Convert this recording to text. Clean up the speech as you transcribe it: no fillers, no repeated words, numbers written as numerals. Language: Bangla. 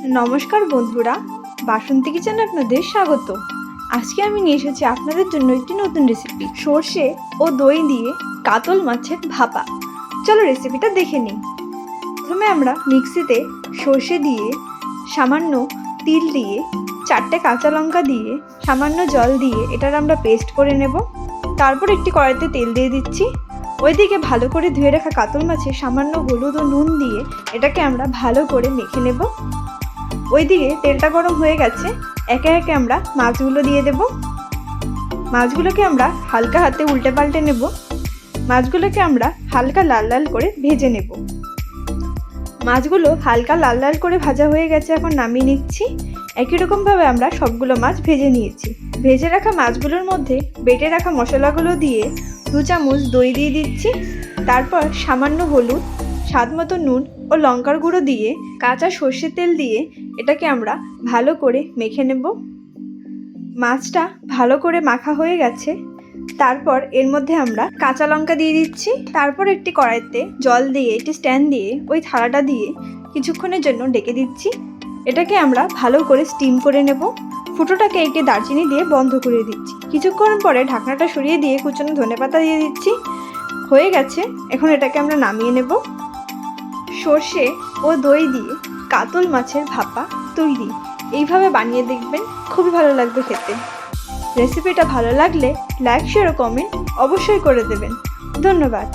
নমস্কার বন্ধুরা, বাসন্তী কিচেনে আপনাদের স্বাগত। আজকে আমি নিয়ে এসেছি আপনাদের জন্য একটি নতুন রেসিপি, সর্ষে ও দই দিয়ে কাতল মাছের ভাপা। চলো রেসিপিটা দেখে নিই। প্রথমে আমরা মিক্সিতে সর্ষে দিয়ে, সামান্য তিল দিয়ে, 4টে কাঁচা লঙ্কা দিয়ে, সামান্য জল দিয়ে এটার আমরা পেস্ট করে নেব। তারপর একটি কড়াইতে তেল দিয়ে দিচ্ছি। ওইদিকে ভালো করে ধুয়ে রাখা কাতল মাছে সামান্য হলুদ ও নুন দিয়ে এটাকে আমরা ভালো করে মেখে নেব। ওইদিকে তেলটা গরম হয়ে গেছে, একে একে আমরা মাছগুলো দিয়ে দেব। মাছগুলোকে আমরা হালকা হাতে উল্টে পাল্টে নেব। মাছগুলোকে আমরা হালকা লাল লাল করে ভেজে নেব। মাছগুলো হালকা লাল লাল করে ভাজা হয়ে গেছে, এখন নামিয়ে নিচ্ছি। একই রকমভাবে আমরা সবগুলো মাছ ভেজে নিয়েছি। ভেজে রাখা মাছগুলোর মধ্যে বেটে রাখা মশলাগুলো দিয়ে 2 চামচ দই দিয়ে দিচ্ছি। তারপর সামান্য হলুদ, স্বাদ মতো নুন ও লঙ্কার গুঁড়ো দিয়ে কাঁচা সর্ষের তেল দিয়ে এটাকে আমরা ভালো করে মেখে নেব। মাছটা ভালো করে মাখা হয়ে গেছে, তারপর এর মধ্যে আমরা কাঁচা লঙ্কা দিয়ে দিচ্ছি। তারপর একটি কড়াইতে জল দিয়ে, একটি স্ট্যান্ড দিয়ে ওই থালাটা দিয়ে কিছুক্ষণের জন্য ঢেকে দিচ্ছি। এটাকে আমরা ভালো করে স্টিম করে নেব। ফুটোটাকে একটি দারচিনি দিয়ে বন্ধ করে দিচ্ছি। কিছুক্ষণ পরে ঢাকনাটা সরিয়ে দিয়ে কুচনো ধনেপাতা দিয়ে দিচ্ছি। হয়ে গেছে, এখন এটাকে আমরা নামিয়ে নেব। সর্ষে ও দই দিয়ে কাতল মাছের ভাপা তৈরি। এইভাবে বানিয়ে দেখবেন, খুবই ভালো লাগবে খেতে। রেসিপিটা ভালো লাগলে লাইক, শেয়ার ও কমেন্ট অবশ্যই করে দেবেন। ধন্যবাদ।